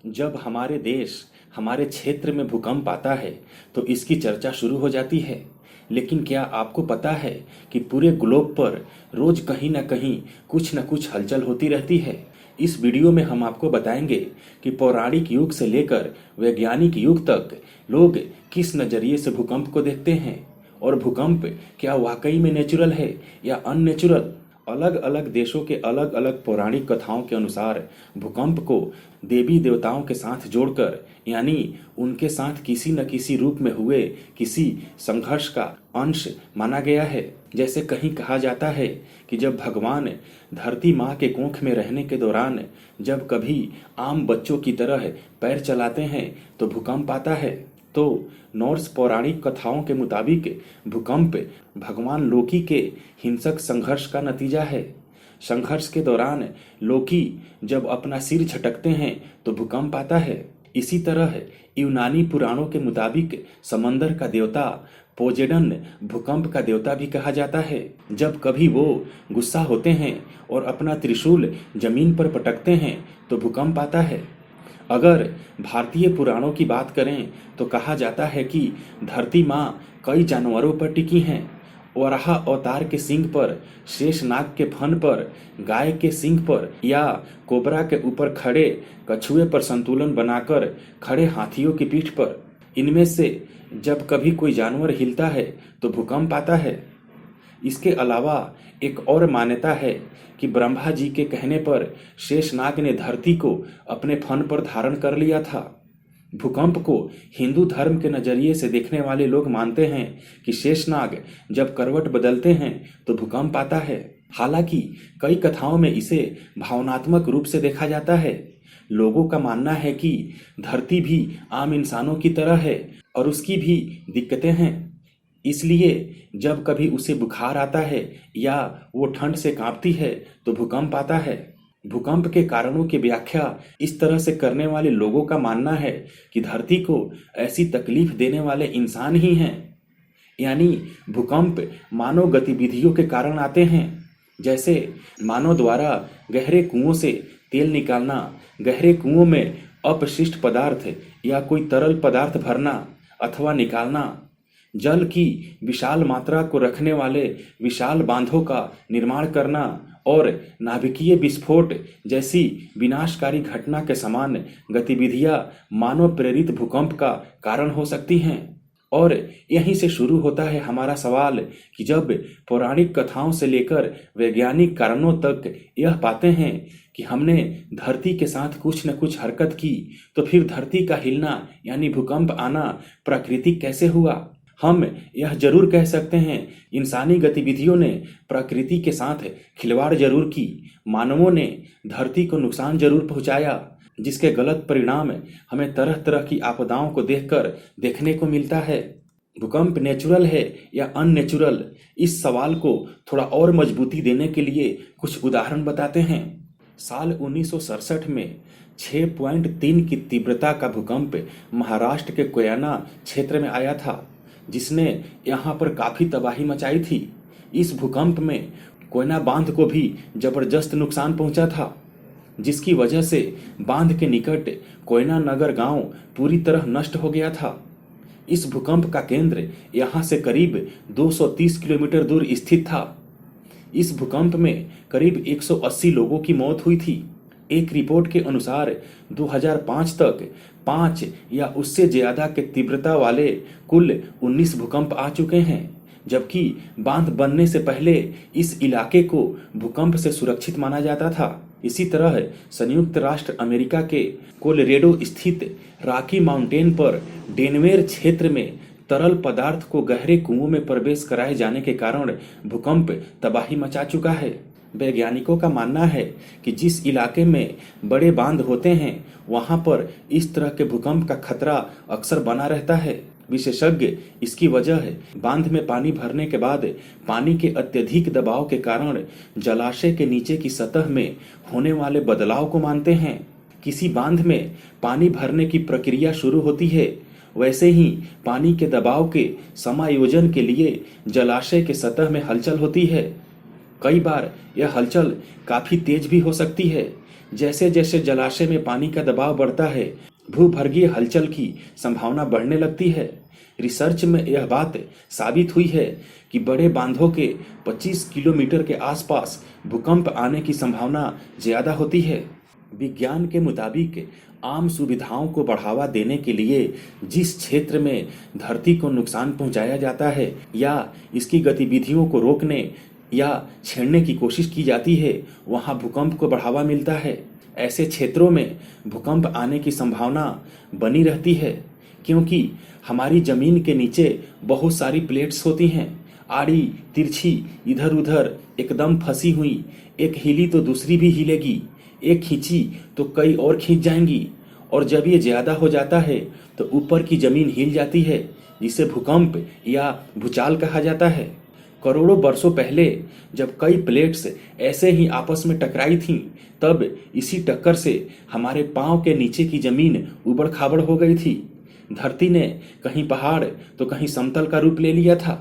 जब हमारे देश, हमारे क्षेत्र में भूकंप आता है तो इसकी चर्चा शुरू हो जाती है। लेकिन क्या आपको पता है कि पूरे ग्लोब पर रोज कहीं ना कहीं कुछ न कुछ हलचल होती रहती है। इस वीडियो में हम आपको बताएंगे कि पौराणिक युग से लेकर वैज्ञानिक युग तक लोग किस नज़रिए से भूकंप को देखते हैं और भूकंप क्या वाकई में नेचुरल है या अननेचुरल। अलग अलग देशों के अलग अलग पौराणिक कथाओं के अनुसार भूकंप को देवी देवताओं के साथ जोड़कर, यानी उनके साथ किसी न किसी रूप में हुए किसी संघर्ष का अंश माना गया है। जैसे कहीं कहा जाता है कि जब भगवान धरती माँ के कोख में रहने के दौरान जब कभी आम बच्चों की तरह पैर चलाते हैं तो भूकंप आता है। तो नॉर्स पौराणिक कथाओं के मुताबिक भूकंप भगवान लोकी के हिंसक संघर्ष का नतीजा है। संघर्ष के दौरान लोकी जब अपना सिर झटकते हैं तो भूकंप आता है। इसी तरह यूनानी पुराणों के मुताबिक समंदर का देवता पोजेडन भूकंप का देवता भी कहा जाता है। जब कभी वो गुस्सा होते हैं और अपना त्रिशूल जमीन पर पटकते हैं तो भूकंप आता है। अगर भारतीय पुराणों की बात करें तो कहा जाता है कि धरती माँ कई जानवरों पर टिकी हैं। वराह अवतार के सींग पर, शेषनाग के फन पर, गाय के सींग पर या कोबरा के ऊपर खड़े कछुए पर संतुलन बनाकर खड़े हाथियों की पीठ पर। इनमें से जब कभी कोई जानवर हिलता है तो भूकंप आता है। इसके अलावा एक और मान्यता है कि ब्रह्मा जी के कहने पर शेषनाग ने धरती को अपने फन पर धारण कर लिया था। भूकंप को हिंदू धर्म के नजरिए से देखने वाले लोग मानते हैं कि शेषनाग जब करवट बदलते हैं तो भूकंप आता है। हालांकि कई कथाओं में इसे भावनात्मक रूप से देखा जाता है। लोगों का मानना है कि धरती भी आम इंसानों की तरह है और उसकी भी दिक्कतें हैं। इसलिए जब कभी उसे बुखार आता है या वो ठंड से कांपती है तो भूकंप आता है। भूकंप के कारणों की व्याख्या इस तरह से करने वाले लोगों का मानना है कि धरती को ऐसी तकलीफ देने वाले इंसान ही हैं, यानी भूकंप मानव गतिविधियों के कारण आते हैं। जैसे मानव द्वारा गहरे कुओं से तेल निकालना, गहरे कुओं में अपशिष्ट पदार्थ या कोई तरल पदार्थ भरना अथवा निकालना, जल की विशाल मात्रा को रखने वाले विशाल बांधों का निर्माण करना और नाभिकीय विस्फोट जैसी विनाशकारी घटना के समान गतिविधियां मानव प्रेरित भूकंप का कारण हो सकती हैं। और यहीं से शुरू होता है हमारा सवाल कि जब पौराणिक कथाओं से लेकर वैज्ञानिक कारणों तक यह पाते हैं कि हमने धरती के साथ कुछ न कुछ हरकत की, तो फिर धरती का हिलना यानी भूकंप आना प्राकृतिक कैसे हुआ। हम यह जरूर कह सकते हैं इंसानी गतिविधियों ने प्रकृति के साथ खिलवाड़ जरूर की, मानवों ने धरती को नुकसान जरूर पहुंचाया, जिसके गलत परिणाम हमें तरह तरह की आपदाओं को देखकर देखने को मिलता है। भूकंप नेचुरल है या अननेचुरल, इस सवाल को थोड़ा और मजबूती देने के लिए कुछ उदाहरण बताते हैं। साल 1967 में 6.3 की तीव्रता का भूकंप महाराष्ट्र के कोयना क्षेत्र में आया था, जिसने यहाँ पर काफी तबाही मचाई थी। इस भूकंप में कोयना बांध को भी जबरदस्त नुकसान पहुंचा था, जिसकी वजह से बांध के निकट कोयना नगर गांव पूरी तरह नष्ट हो गया था। इस भूकंप का केंद्र यहाँ से करीब 230 किलोमीटर दूर स्थित था। इस भूकंप में करीब 180 लोगों की मौत हुई थी। एक रिपोर्ट के अनुसार 2005 तक 5 या उससे ज्यादा के तीव्रता वाले कुल 19 भूकंप आ चुके हैं, जबकि बांध बनने से पहले इस इलाके को भूकंप से सुरक्षित माना जाता था। इसी तरह संयुक्त राष्ट्र अमेरिका के कोलोरेडो स्थित रॉकी माउंटेन पर डेनवेर क्षेत्र में तरल पदार्थ को गहरे कुओं में प्रवेश कराए जाने के कारण भूकंप तबाही मचा चुका है। वैज्ञानिकों का मानना है कि जिस इलाके में बड़े बांध होते हैं वहां पर इस तरह के भूकंप का खतरा अक्सर बना रहता है। विशेषज्ञ इसकी वजह है बांध में पानी भरने के बाद पानी के अत्यधिक दबाव के कारण जलाशय के नीचे की सतह में होने वाले बदलाव को मानते हैं। किसी बांध में पानी भरने की प्रक्रिया शुरू होती है, वैसे ही पानी के दबाव के समायोजन के लिए जलाशय के सतह में हलचल होती है। कई बार यह हलचल काफी तेज भी हो सकती है, जैसे जैसे जलाशय में पानी का दबाव बढ़ता है, भूगर्भीय हलचल की संभावना बढ़ने लगती है। रिसर्च में यह बात साबित हुई है कि बड़े बांधों के 25 किलोमीटर के आसपास भूकंप आने की संभावना ज़्यादा होती है। विज्ञान के मुताबिक आम सुविधाओं को बढ़ावा देने के लिए जिस क्षेत्र में धरती को नुकसान पहुंचाया जाता है या इसकी गतिविधियों को रोकने या छेड़ने की कोशिश की जाती है, वहां भूकंप को बढ़ावा मिलता है। ऐसे क्षेत्रों में भूकंप आने की संभावना बनी रहती है, क्योंकि हमारी जमीन के नीचे बहुत सारी प्लेट्स होती हैं, आड़ी तिरछी इधर उधर एकदम फंसी हुई। एक हिली तो दूसरी भी हिलेगी, एक खींची तो कई और खींच जाएंगी, और जब ये ज्यादा हो जाता है तो ऊपर की जमीन हिल जाती है, जिसे भूकंप या भूचाल कहा जाता है। करोड़ों वर्षों पहले जब कई प्लेट्स ऐसे ही आपस में टकराई थीं, तब इसी टक्कर से हमारे पांव के नीचे की जमीन उबड़ खाबड़ हो गई थी। धरती ने कहीं पहाड़ तो कहीं समतल का रूप ले लिया था।